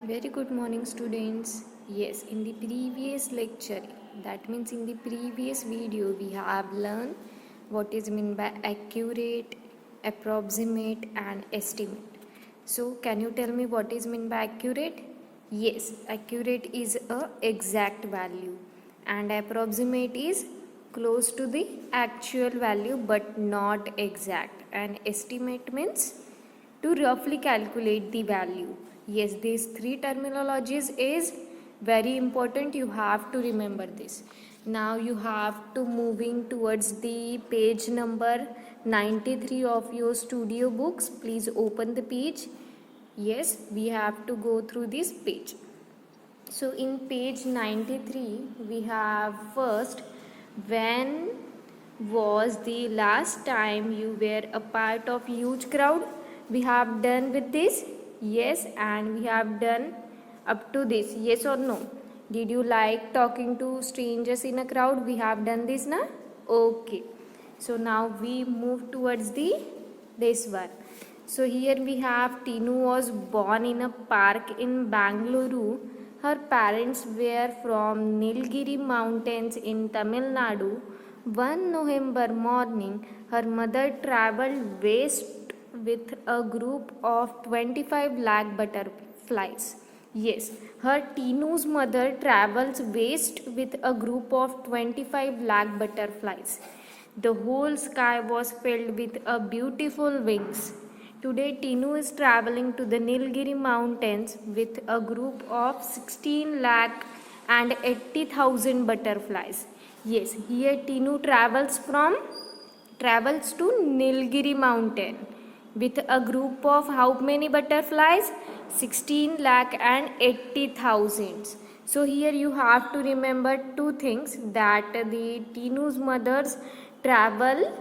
Very good morning, students. Yes, in the previous lecture, that means in the previous video, we have learned what is meant by accurate, approximate, and estimate. So, can you tell me what is meant by accurate? Yes, accurate is a exact value, and approximate is close to the actual value but not exact. And estimate means to roughly calculate the value. Yes, these three terminologies is very important. You have to remember this. Now you have to moving towards the page number 93 of your studio books. Please open the page. Yes, we have to go through this page. So in page 93 we have first, when was the last time you were a part of huge crowd? We have done with this. Yes, and we have done up to this. Yes or no? Did you like talking to strangers in a crowd? We have done this na? Okay. So now we move towards the this one. So here we have Tinu was born in a park in Bangalore. Her parents were from Nilgiri mountains in Tamil Nadu. One November morning, her mother travelled west with a group of 25 lakh butterflies. Yes, her Tinu's mother travels west with a group of 25 lakh butterflies. The whole sky was filled with a beautiful wings. Today, Tinu is traveling to the Nilgiri mountains with a group of 16 lakh and 80,000 butterflies. Yes, here Tinu travels to Nilgiri mountain with a group of how many butterflies? 16 lakh and 80,000. So here you have to remember two things, that the Tinu's mothers travel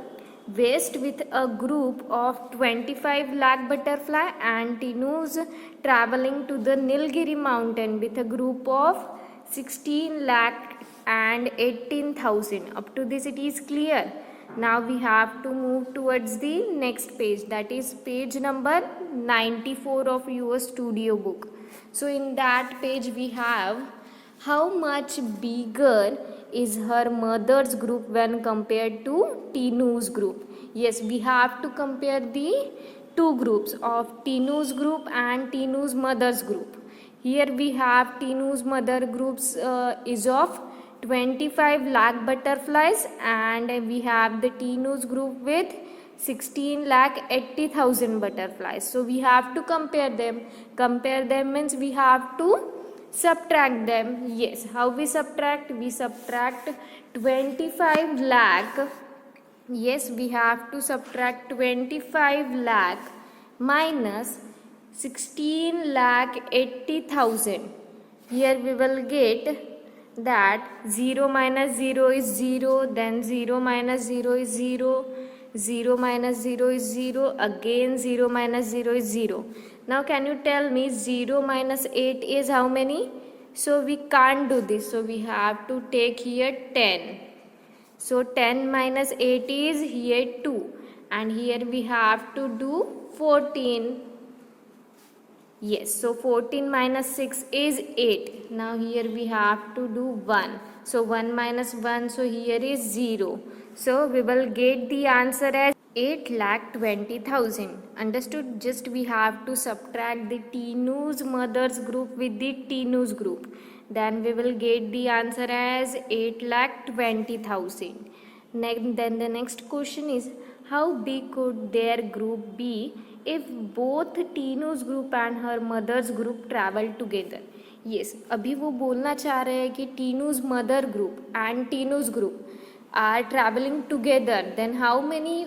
west with a group of 25 lakh butterfly, and Tinu's traveling to the Nilgiri mountain with a group of 16 lakh and 18,000. Up to this it is clear. Now we have to move towards the next page, that is page number 94 of your studio book. So in that page we have, how much bigger is her mother's group when compared to Tinu's group? Yes, we have to compare the two groups of Tinu's group and Tinu's mother's group. Here we have Tinu's mother groups is of 25 lakh butterflies, and we have the Tinu's group with 16 lakh 80,000 butterflies. So we have to compare them. Compare them means we have to subtract them. Yes, how we subtract? We subtract 25 lakh. Yes, we have to subtract 25 lakh minus 16 lakh 80,000. Here we will get that 0 minus 0 is 0, then 0 minus 0 is 0, 0 minus 0 is 0, again 0 minus 0 is 0. Now can you tell me 0 minus 8 is how many? So we can't do this, so we have to take here 10. So 10 minus 8 is here 2, and here we have to do 14. Yes, so 14 minus 6 is 8. Now here we have to do 1. So 1 minus 1, so here is 0. So we will get the answer as 8,20,000. Understood? Just we have to subtract the Tinu's mother's group with the Tinu's group. Then we will get the answer as 8,20,000. Then the next question is, how big could their group be if both Tinu's group and her mother's group travel together? Yes, अभी वो बोलना चाह रहे हैं कि Tinu's mother group and Tinu's group are traveling together, then how many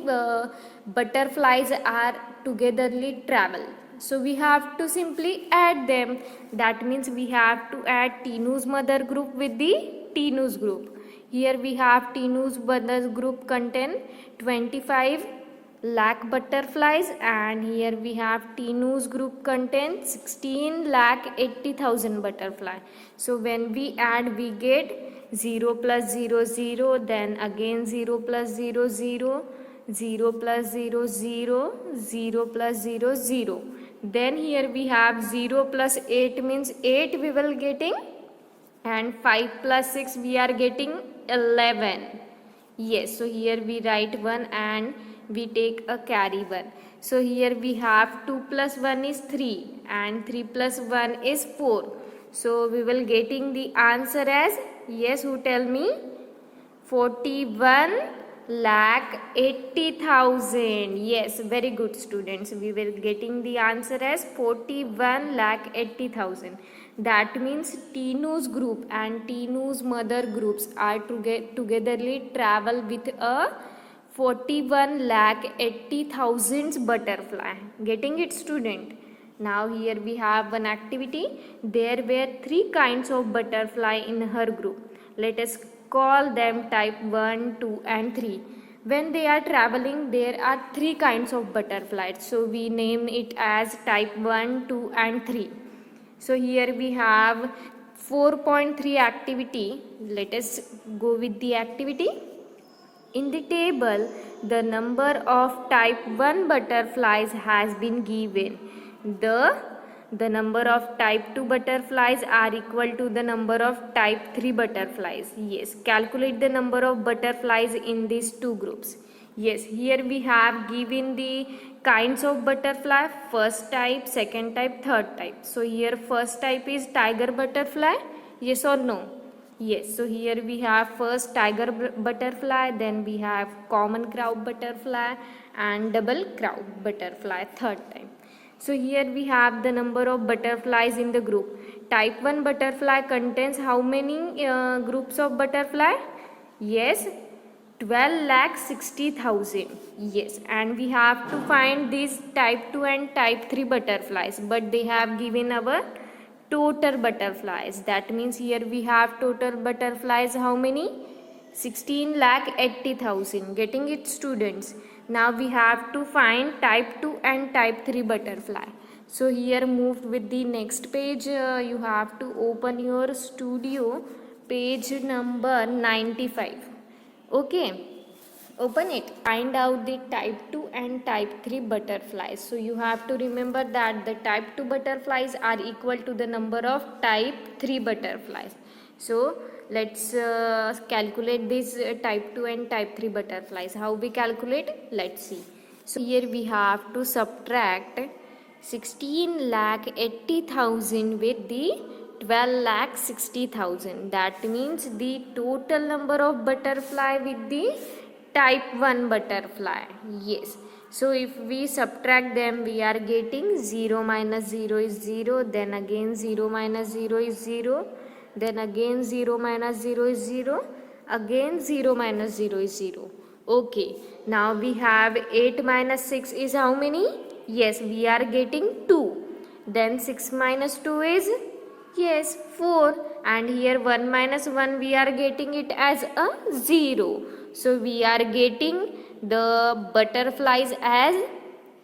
butterflies are togetherly travel? So we have to simply add them. That means we have to add Tinu's mother group with the Tinu's group. Here we have Tinu's mother group contain 25 lakh butterflies, and here we have Tinu's group contain 16 lakh 80,000 butterfly. So when we add, we get 0 plus 0 0, then again 0 plus 0 0, 0 plus 0, 0, 0 plus 0, 0. Then here we have 0 plus 8 means 8 we will getting, and 5 plus 6 we are getting 11. Yes, so here we write 1 and we take a carry 1. So here we have 2 plus 1 is 3 and 3 plus 1 is 4. So we will getting the answer as, yes, who tell me? 41 lakh 80,000. Yes, very good students. We will getting the answer as 41 lakh 80,000. That means Tinu's group and Tinu's mother groups are togetherly travel with a 41 lakh 80,000 butterfly. Getting it, student? Now here we have one activity. There were 3 kinds of butterfly in her group. Let us call them type 1, 2 and 3. When they are traveling, there are 3 kinds of butterflies. So we name it as type 1, 2 and 3. So here we have 4.3 activity. Let us go with the activity. In the table, the number of type 1 butterflies has been given. The number of type 2 butterflies are equal to the number of type 3 butterflies. Yes, calculate the number of butterflies in these two groups. Yes, here we have given the kinds of butterfly, first type, second type, third type. So here first type is tiger butterfly, yes or no? Yes, so here we have first tiger butterfly, then we have common crow butterfly and double crow butterfly, third type. So here we have the number of butterflies in the group. Type 1 butterfly contains how many groups of butterfly? Yes, 12,60,000. Yes, and we have to find these type 2 and type 3 butterflies, but they have given our total butterflies. That means here we have total butterflies how many? 16,80,000. Getting it, students? Now we have to find type 2 and type 3 butterfly. So here moved with the next page. You have to open your studio page number 95. Okay. Open it. Find out the type 2 and type 3 butterflies. So you have to remember that the type 2 butterflies are equal to the number of type 3 butterflies. So let's calculate this type 2 and type 3 butterflies. How we calculate? Let's see. So here we have to subtract 16,80,000 with the 12,60,000. That means the total number of butterfly with the type 1 butterfly. Yes. So if we subtract them, we are getting 0 minus 0 is 0. Then again 0 minus 0 is 0. Then again 0 minus 0 is 0. Again 0 minus 0 is 0. Okay. Now we have 8 minus 6 is how many? Yes, we are getting 2. Then 6 minus 2 is? Yes, 4. And here 1 minus 1 we are getting it as a 0. So we are getting the butterflies as,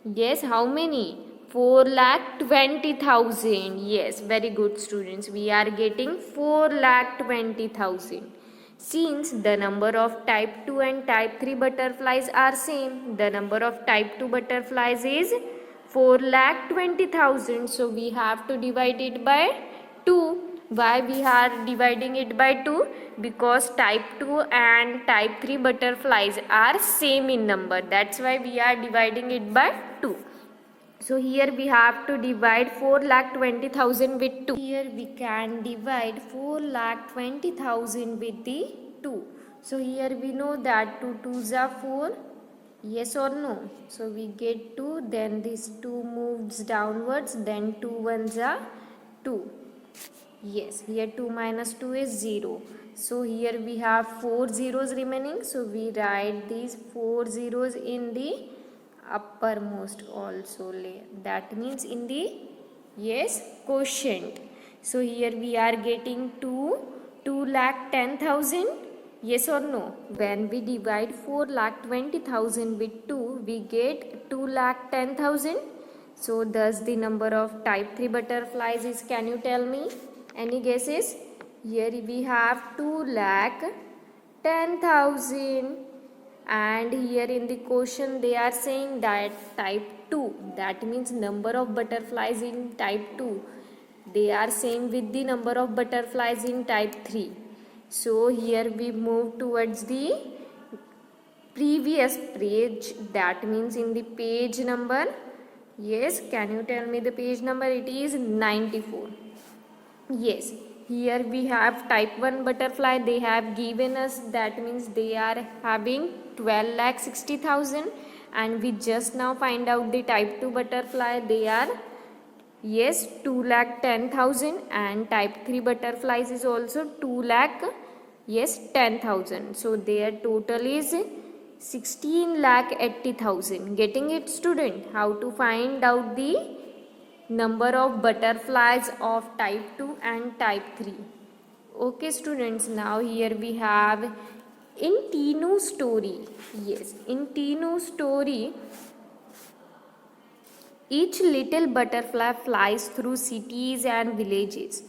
yes, how many? 4,20,000. Yes, very good, students. We are getting 4,20,000. Since the number of type 2 and type 3 butterflies are same, the number of type 2 butterflies is 4,20,000. So we have to divide it by 2. Why we are dividing it by 2? Because type 2 and type 3 butterflies are same in number. That's why we are dividing it by 2. So here we have to divide 4,20,000 with 2. Here we can divide 4,20,000 with the 2. So here we know that 2 2s are 4. Yes or no? So we get 2. Then this 2 moves downwards. Then 2 1s are 2. Yes, here 2 minus 2 is 0. So here we have 4 zeros remaining. So we write these 4 zeros in the uppermost also layer. That means in the, yes, quotient. So here we are getting 2,10,000. Yes or no? When we divide 4,20,000 with 2, we get 2,10,000. So thus the number of type 3 butterflies is, can you tell me? Any guesses? Here we have 2,10,000. and here in the question they are saying that type 2, that means number of butterflies in type 2, they are same with the number of butterflies in type 3. So here we move towards the previous page, that means in the page number, yes, can you tell me the page number? It is 94. Yes, here we have type 1 butterfly, they have given us, that means they are having 12,60,000, and we just now find out the type 2 butterfly, they are, yes, 2,10,000, and type 3 butterflies is also 2,00,000, yes, 10,000. So their total is 16,80,000. Getting it, student? How to find out the number of butterflies of type 2 and type 3. Okay, students, now here we have in Tinu's story. Yes, in Tinu's story, each little butterfly flies through cities and villages,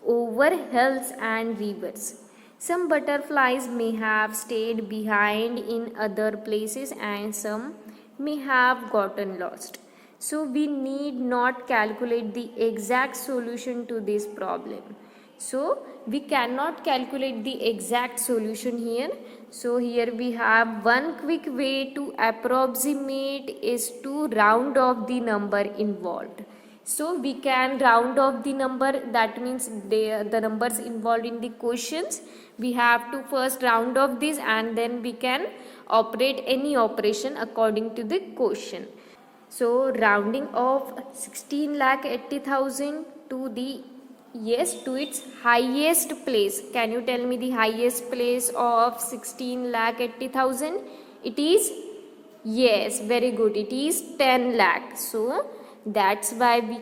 over hills and rivers. Some butterflies may have stayed behind in other places and some may have gotten lost. So we need not calculate the exact solution to this problem. So we cannot calculate the exact solution here. So here we have one quick way to approximate is to round off the number involved. So we can round off the number, that means the numbers involved in the questions. We have to first round off this and then we can operate any operation according to the question. So rounding off 16,80,000 to the, yes, to its highest place. Can you tell me the highest place of 16,80,000? It is, yes, very good, it is 10 lakh. So that's why we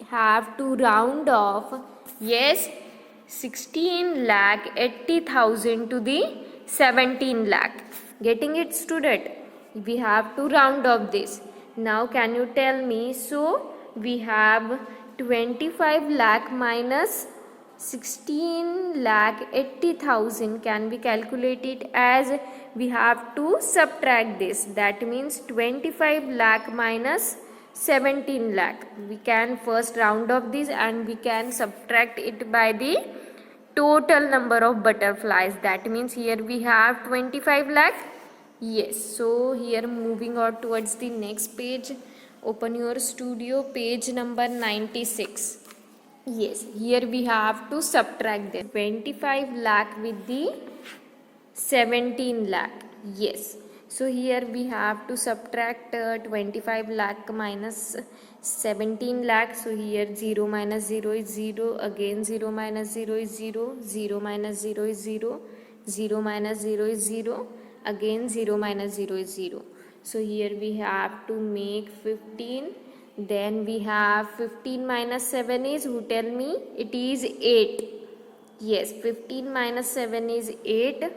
have to round off, yes, 16,80,000 to the 17 lakh. Getting it, student? We have to round off this. Now can you tell me, so we have 25 lakh minus 16,80,000 can be calculated as, we have to subtract this, that means 25 lakh minus 17 lakh. We can first round off this and we can subtract it by the total number of butterflies, that means here we have 25 lakh. Yes, so here moving on towards the next page, open your studio, page number 96. Yes, here we have to subtract them, 25 lakh with the 17 lakh. Yes, so here we have to subtract 25 lakh minus 17 lakh. So here 0 minus 0 is 0, again 0 minus 0 is 0, 0 minus 0 is 0, 0 minus 0 is 0, again 0 minus 0 is 0. So here we have to make 15, then we have 15 minus 7 is, who tell me? It is 8. Yes, 15 minus 7 is 8.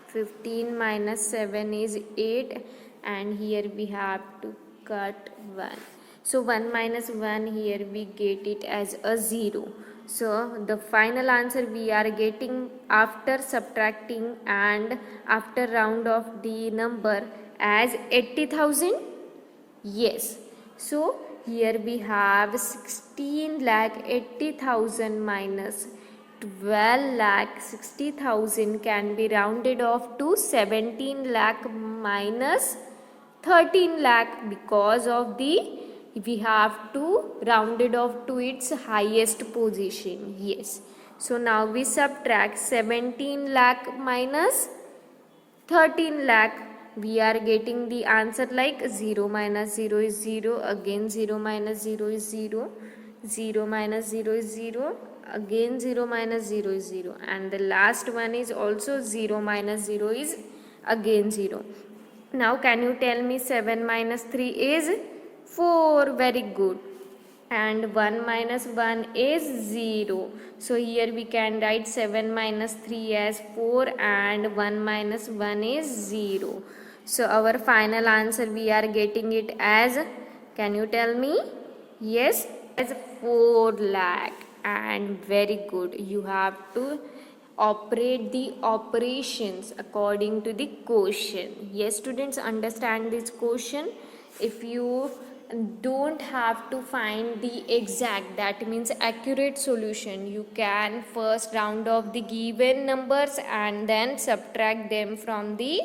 15 minus 7 is 8, and here we have to cut 1. So 1 minus 1, here we get it as a 0. So the final answer we are getting after subtracting and after round off the number as 80,000. Yes. So here we have 16,80,000 minus 12,60,000 can be rounded off to 17 lakh minus 13 lakh, because of the, we have to round it off to its highest position. Yes. So now we subtract 17 lakh minus 13 lakh. We are getting the answer like 0 minus 0 is 0, again 0 minus 0 is 0, 0 minus 0 is 0, again 0 minus 0 is 0, and the last one is also 0 minus 0 is again 0. Now can you tell me 7 minus 3 is 4? Very good. And 1 minus 1 is 0. So here we can write 7 minus 3 as 4 and 1 minus 1 is 0. So our final answer we are getting it as, can you tell me? Yes, as 4 lakh. And very good, you have to operate the operations according to the question. Yes, students, understand this question. If you don't have to find the exact, that means accurate solution, you can first round off the given numbers and then subtract them from the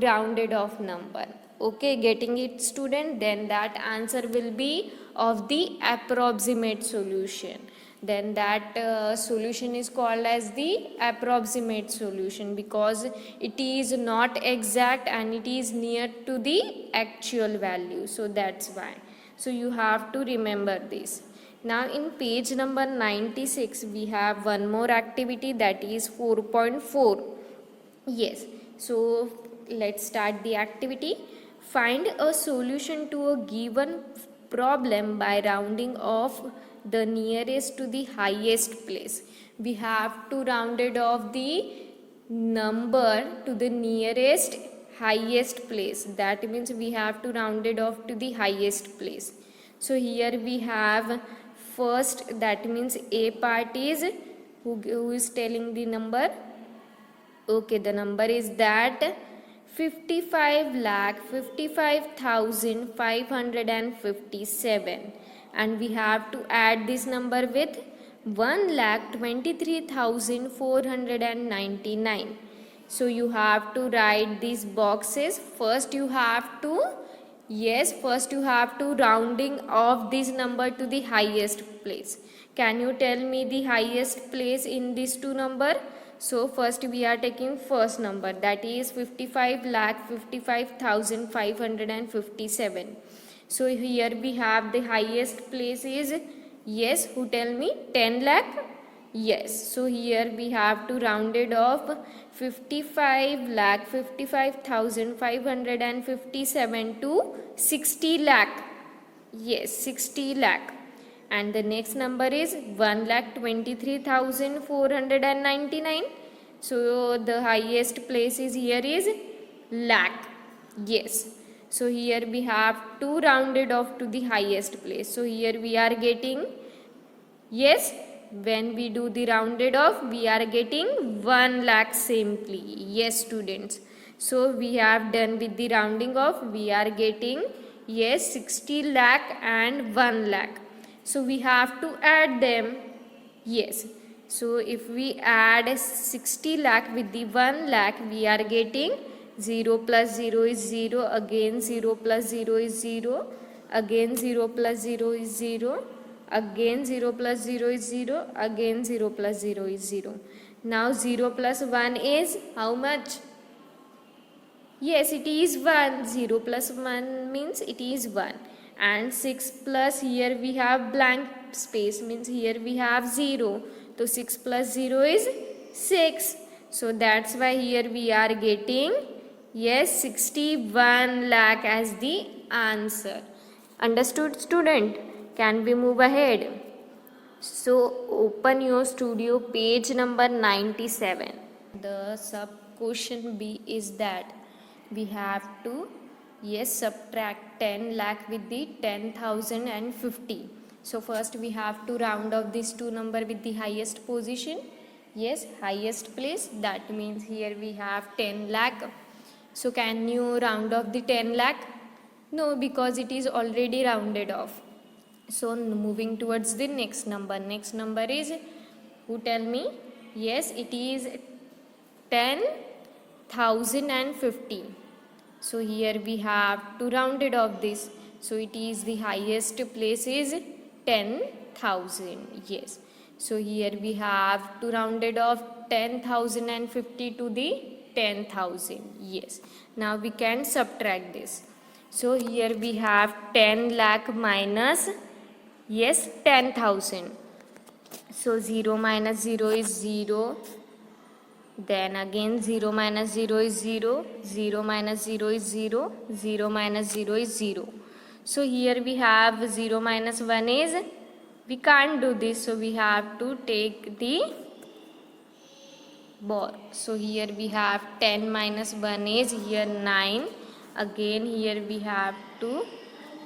rounded off number. Okay, getting it, student? Then that answer will be of the approximate solution. Then that solution is called as the approximate solution, because it is not exact and it is near to the actual value. So that's why. So you have to remember this. Now in page number 96 we have one more activity, that is 4.4. Yes, so let's start the activity. Find a solution to a given problem by rounding off the nearest to the highest place. We have to round it off the number to the nearest highest place. That means we have to round it off to the highest place. So here we have first, that means A part is who is telling the number. Okay, the number is that 55,55,557, and we have to add this number with 1,23,499. So you have to write these boxes. First you have to rounding off this number to the highest place. Can you tell me the highest place in these two number? So first we are taking first number, that is 55,55,557. So here we have the highest place is, yes, who tell me, 10 lakh? Yes. So here we have to round it off 55,55,557 to 60 lakh. Yes, 60 lakh. And the next number is 1,23,499. So the highest place is here is lakh. Yes. So here we have to round it off to the highest place. So here we are getting, yes, when we do the rounded off, we are getting 1 lakh simply. Yes, students. So we have done with the rounding off. We are getting, yes, 60 lakh and 1 lakh. So we have to add them. Yes. So if we add 60 lakh with the 1 lakh, we are getting 0 plus 0 is 0. Again 0 plus 0 is 0. Again 0 plus 0 is 0. Again 0 plus 0 is 0. Again 0 plus 0 is 0. Now 0 plus 1 is how much? Yes, it is 1. 0 plus 1 means it is 1. And 6 plus, here we have blank space, means here we have 0. So 6 plus 0 is 6. So that's why here we are getting, yes, 61 lakh as the answer. Understood, student? Can we move ahead? So open your studio page number 97. The sub question B is that we have to, yes, subtract 10 lakh with the 10,050. So first we have to round off these two number with the highest position. Yes, highest place. That means here we have 10 lakh. So can you round off the 10 lakh? No, because it is already rounded off. So moving towards the next number. Next number is, who tell me? Yes, it is 10,050. So here we have to round it off this. So it is the highest place is 10,000. Yes. So here we have to round it off 10,050 to the 10,000. Yes. Now we can subtract this. So here we have 10 lakh minus, yes, 10,000. So 0 minus 0 is 0. Then again 0 minus 0 is 0. 0 minus 0 is 0. 0 minus 0 is 0. So here we have 0 minus 1 is, we can't do this. So we have to take the board. So here we have 10 minus 1 is here 9. Again here we have to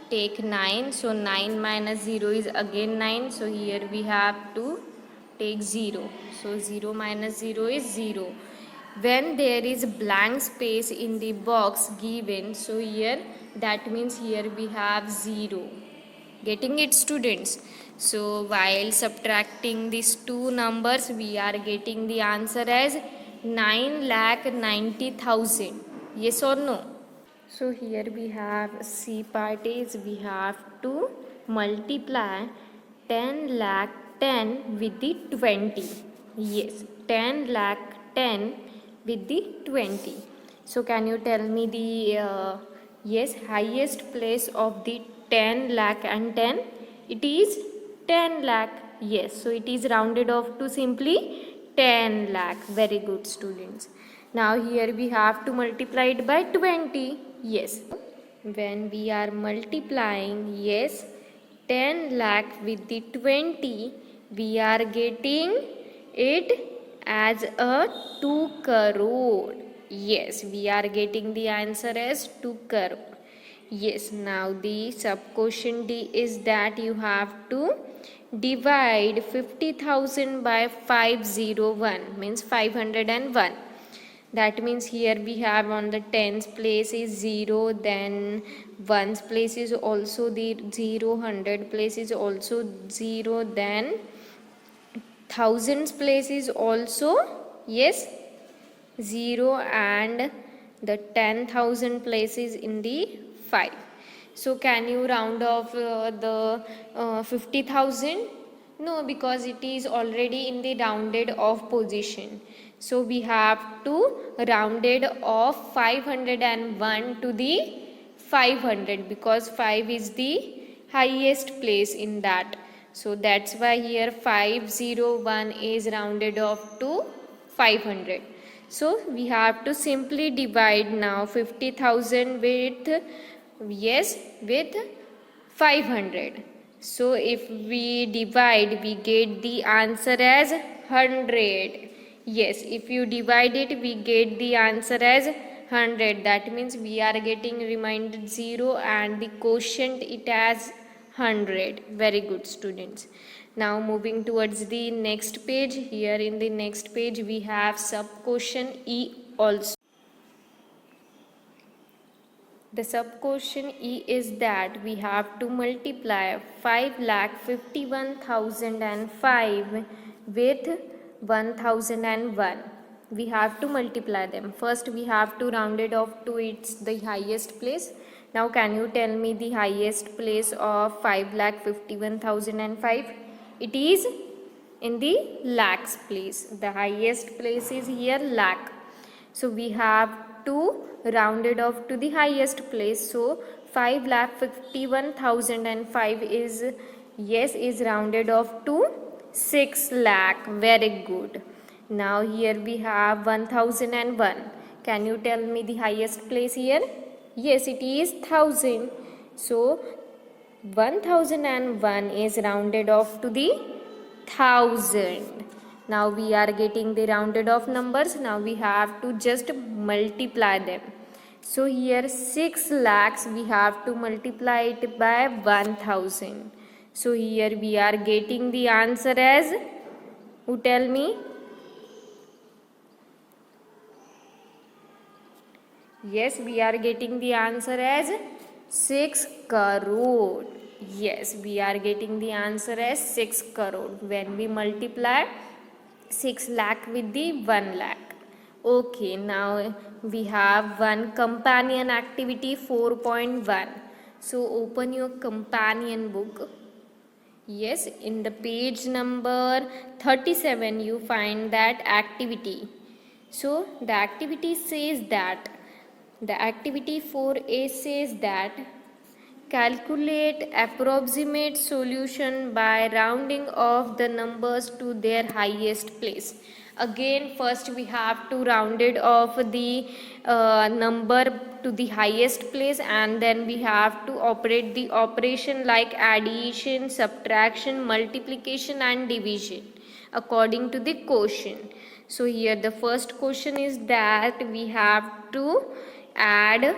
take 9. So 9 minus 0 is again 9. So here we have to take 0. So 0 minus 0 is 0. When there is blank space in the box given, so here that means here we have 0. Getting it, students? So while subtracting these two numbers, we are getting the answer as 9,90,000. Yes or no? So here we have C part is we have to multiply 10 lakh 10 with the 20. Yes, 10 lakh 10 with the 20. So can you tell me the yes, highest place of the 10 lakh and 10? It is 10 lakh. Yes, so it is rounded off to simply 10 lakh. Very good, students. Now here we have to multiply it by 20. Yes. When we are multiplying, yes, 10 lakh with the 20, we are getting it as a 2 crore. Yes, we are getting the answer as 2 crore. Yes, now the sub-question D is that you have to divide 50,000 by 501, means 501. That means here we have on the tens place is 0, then ones place is also the 0, 100 place is also 0, then thousands place is also, yes, 0, and the 10,000 place is in the 5. So can you round off the 50,000? No, because it is already in the rounded off position. So we have to round it off 501 to the 500, because 5 is the highest place in that. So that's why here 501 is rounded off to 500. So we have to simply divide now 50,000 with, yes, with 500. So if we divide, we get the answer as 100. Yes, if you divide it, we get the answer as 100. That means we are getting remainder 0 and the quotient it as 100. Very good, students. Now moving towards the next page. Here in the next page we have sub-question E also. The sub-question E is that we have to multiply 5,51,005 with 1001. We have to multiply them. First we have to round it off to its the highest place. Now can you tell me the highest place of 5,51,005? It is in the lakhs place. The highest place is here lakh. So we have to round it off to the highest place. So 5,51,005 is, yes, is rounded off to 6 lakh. Very good. Now here we have 1001. Can you tell me the highest place here? Yes, it is 1000. So 1001 is rounded off to the 1000. Now we are getting the rounded off numbers. Now we have to just multiply them. So here 6 lakhs we have to multiply it by 1000. So here we are getting the answer as, who tell me? Yes, we are getting the answer as 6 crore. Yes, we are getting the answer as 6 crore when we multiply 6 lakh with the 1 lakh. Okay, now we have one companion activity 4.1. So open your companion book. Yes, in the page number 37 you find that activity. So the activity says that, the activity 4A says that calculate approximate solution by rounding off the numbers to their highest place. Again, first we have to round it off the number to the highest place, and then we have to operate the operation like addition, subtraction, multiplication and division according to the quotient. So here the first question is that we have to add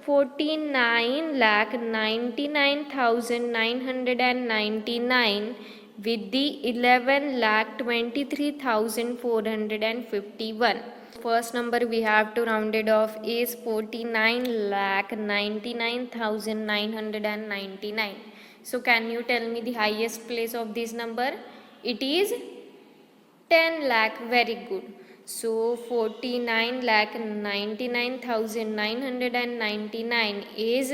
49,99,999 with the 11,23,451. First number we have to round it off is 49,99,999. So can you tell me the highest place of this number? It is 10 lakh. Very good. So 49,99,999 is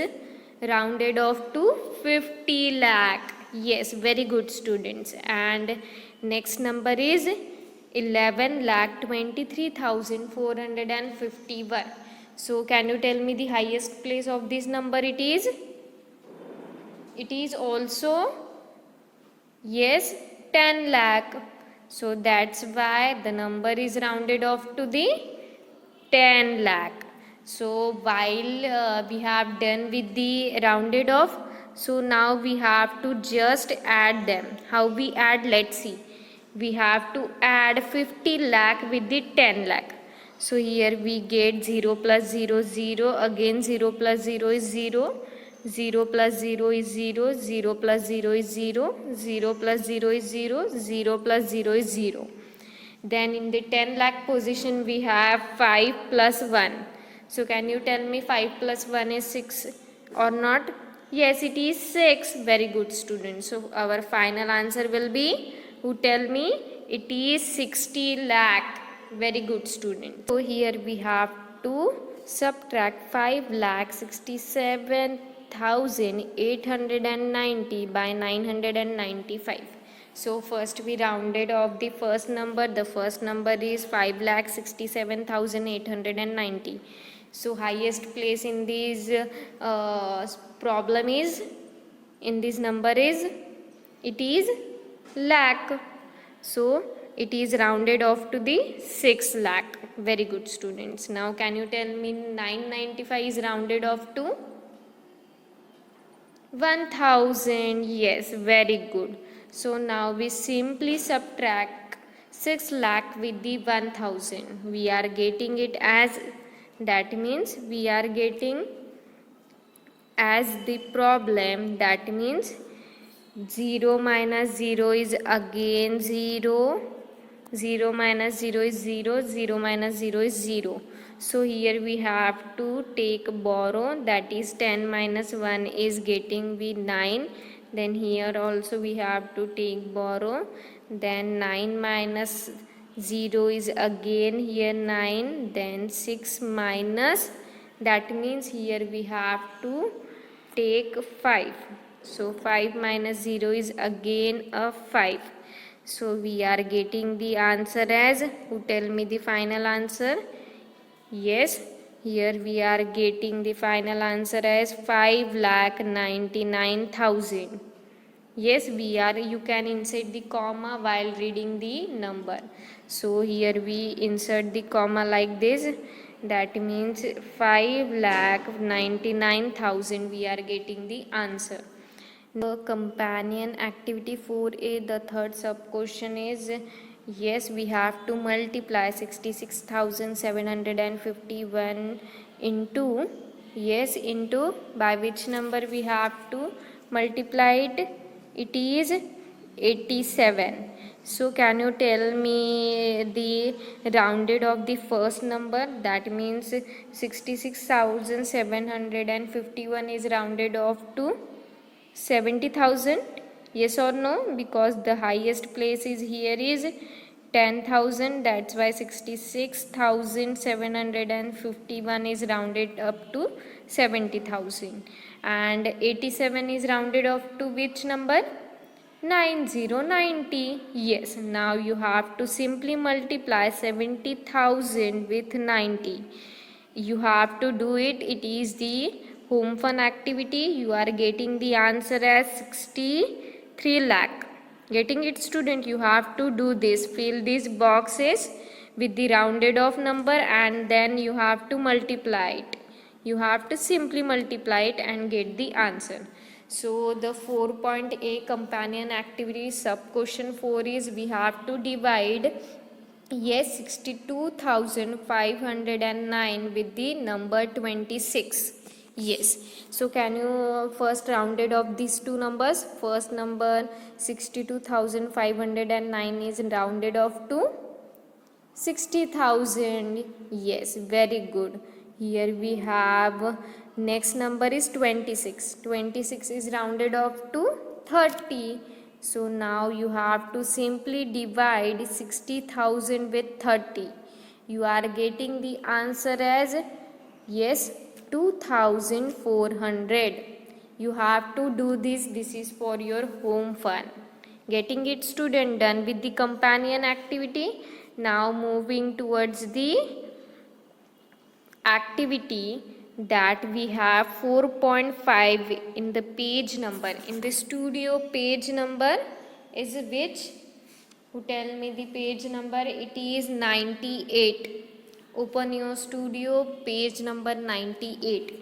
rounded off to 50 lakh. Yes, very good students. And next number is 11,23,451. So can you tell me the highest place of this number? It is also, yes, 10 lakh. So that's why the number is rounded off to the 10 lakh. So while we have done with the rounded off, so now we have to just add them. How we add? Let's see. We have to add 50 lakh with the 10 lakh. So here we get 0 plus 0, 0. Again 0 plus 0 is 0. 0 plus 0 is 0, 0 plus 0 is 0, 0 plus 0 is 0, 0 plus 0 is 0. Then in the 10 lakh position we have 5 plus 1. So can you tell me 5 plus 1 is 6 or not? Yes, it is 6. Very good students. So our final answer will be, who tell me? It is 60 lakh. Very good student. So here we have to subtract 5,67,890 by 995. So first we rounded off the first number. The first number is 5,67,890. So highest place in this problem is, in this number is, it is lakh. So it is rounded off to the 6 lakh. Very good students. Now can you tell me 995 is rounded off to 1000? Yes, very good. So now we simply subtract 6 lakh with the 1000. We are getting it as, that means we are getting as the problem, that means 0 minus 0 is again 0, 0 minus 0 is 0, 0 minus 0 is 0. So here we have to take borrow, that is 10 minus 1 is getting we 9. Then here also we have to take borrow. Then 9 minus 0 is again here 9. Then 6 minus, that means here we have to take 5. So 5 minus 0 is again a 5. So we are getting the answer as, who tell me the final answer? Yes, here we are getting the final answer as 5,99,000. Yes, we are, you can insert the comma while reading the number. So here we insert the comma like this. That means 5,99,000 we are getting the answer. The companion activity 4A, the third sub question is, yes, we have to multiply 66,751 into, yes, into, by which number we have to multiply it? It is 87. So can you tell me the rounded of the first number? That means 66,751 is rounded off to 70,000. Yes or no? Because the highest place is here is 10,000. That's why 66,751 is rounded up to 70,000. And 87 is rounded off to which number? 9090. Yes, now you have to simply multiply 70,000 with 90. You have to do it. It is the home fun activity. You are getting the answer as 63 lakh. Getting it, student? You have to do this. Fill these boxes with the rounded off number and then you have to multiply it. You have to simply multiply it and get the answer. So the 4.A companion activity sub question 4 is, we have to divide, yes, 62,509 with the number 26. Yes. So can you first round it off these two numbers? First number 62,509 is rounded off to 60,000. Yes, very good. Here we have next number is 26. 26 is rounded off to 30. So now you have to simply divide 60,000 with 30. You are getting the answer as, yes, 2,400. You have to do this. This is for your home fun. Getting it, student, done with the companion activity. Now moving towards the activity that we have 4.5 in the page number. In the studio page number is which? Who tell me the page number? It is 98. Open your studio page number 98.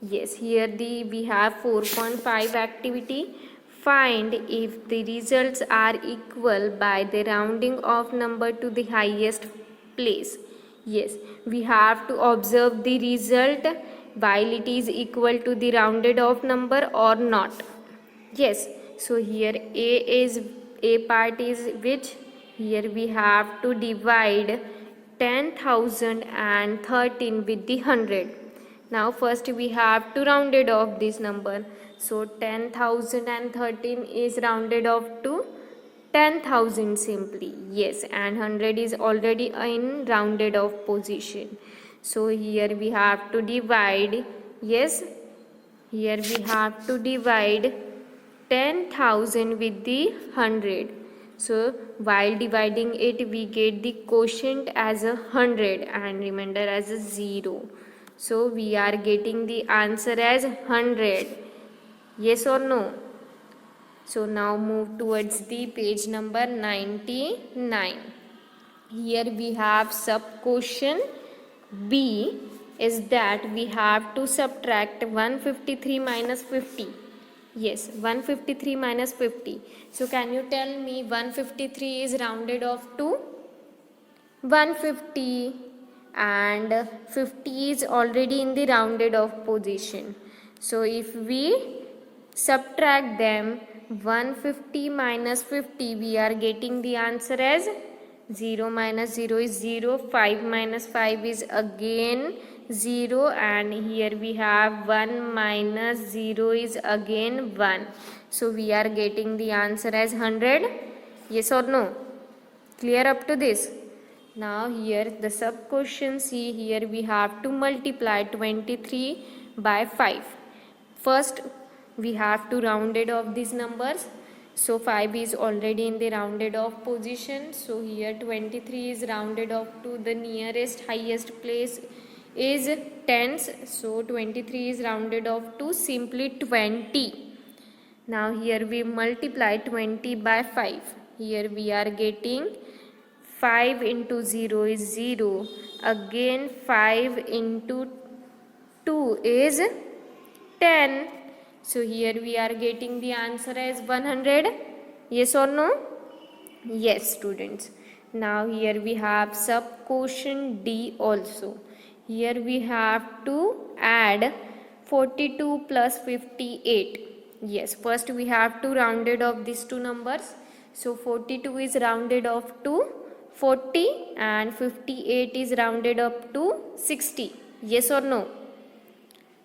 Yes, here we have 4.5 activity. Find if the results are equal by the rounding of number to the highest place. Yes, we have to observe the result while it is equal to the rounded off number or not. Yes, so here A part is which? Here we have to divide 10,013 with the 100. Now first we have to round it off this number. So 10,013 is rounded off to 10,000 simply. Yes, and 100 is already in rounded off position. So here we have to divide. Yes, here we have to divide 10,000 with the 100. So while dividing it, we get the quotient as 100 and remainder as 0. So we are getting the answer as 100. Yes or no? So now move towards the page number 99. Here we have sub question B is that we have to subtract 153 minus 50. Yes, 153 minus 50. So can you tell me 153 is rounded off to 150 and 50 is already in the rounded off position. So if we subtract them, 150 minus 50, we are getting the answer as 0 minus 0 is 0, 5 minus 5 is again 0, and here we have 1 minus 0 is again 1. So we are getting the answer as 100. Yes or no? Clear up to this? Now here the sub question C, here we have to multiply 23 by 5. First we have to round it off these numbers. So 5 is already in the rounded off position. So here 23 is rounded off to the nearest highest place is tens. So 23 is rounded off to simply 20. Now here we multiply 20 by 5. Here we are getting 5 into 0 is 0. Again 5 into 2 is 10. So here we are getting the answer as 100. Yes or no? Yes, students. Now here we have sub question D also. Here we have to add 42 plus 58. Yes, first we have to round it off these two numbers. So 42 is rounded off to 40 and 58 is rounded up to 60. Yes or no?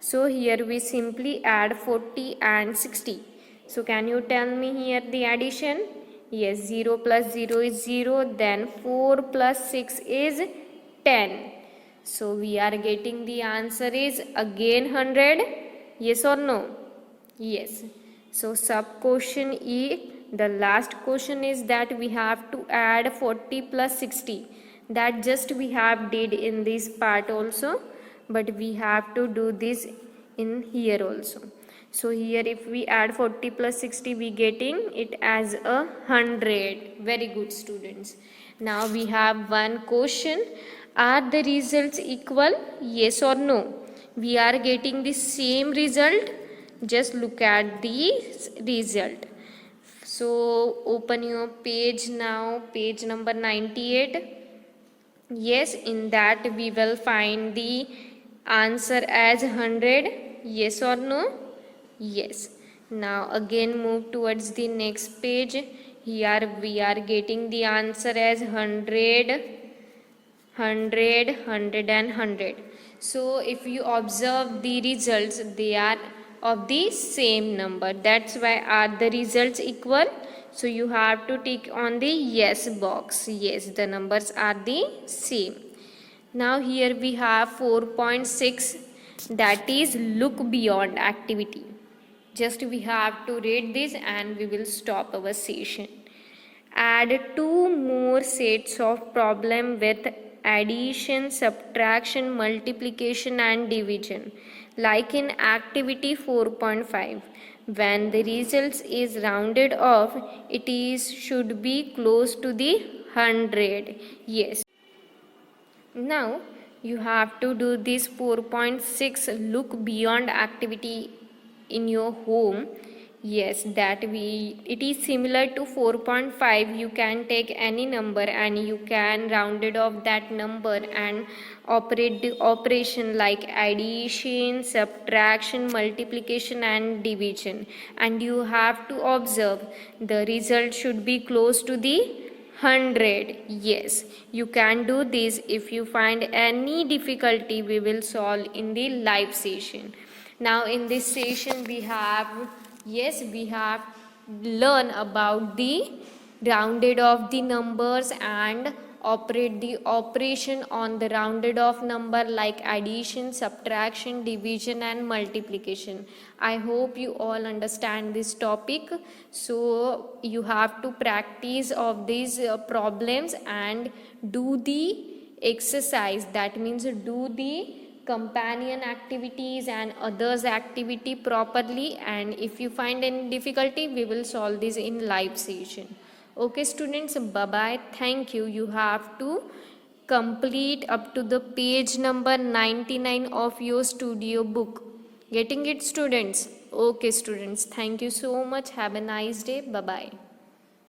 So here we simply add 40 and 60. So can you tell me here the addition? Yes, 0 plus 0 is 0. Then 4 plus 6 is 10. So we are getting the answer is again 100. Yes or no? Yes. So sub question E, the last question is that we have to add 40 plus 60. That just we have did in this part also, but we have to do this in here also. So here if we add 40 plus 60, we getting it as 100. Very good, students. Now we have one question. Are the results equal? Yes or no? We are getting the same result. Just look at the result. So open your page now, page number 98. Yes, in that we will find the answer as 100. Yes or no? Yes. Now again move towards the next page. Here we are getting the answer as 100, 100, 100 and 100. So if you observe the results, they are of the same number. That's why are the results equal? So you have to tick on the yes box. Yes, the numbers are the same. Now here we have 4.6, that is look beyond activity. Just we have to read this and we will stop our session. Add two more sets of problem with addition, subtraction, multiplication and division. Like in activity 4.5, when the results is rounded off, it is should be close to the 100. Yes. Now you have to do this 4.6 look beyond activity in your home. Yes, that it is similar to 4.5. You can take any number and you can round it off that number and operate the operation like addition, subtraction, multiplication and division, and you have to observe the result should be close to the 100. Yes, you can do this. If you find any difficulty, we will solve in the live session. Now in this session we have learn about the rounded off the numbers and operate the operation on the rounded off number like addition, subtraction, division and multiplication. I hope you all understand this topic. So you have to practice of these problems and do the exercise, that means do the companion activities and others activity properly, and if you find any difficulty we will solve this in live session. Okay students, bye bye, thank you. You have to complete up to the page number 99 of your studio book. Getting it students? Okay students, thank you so much, have a nice day, bye bye.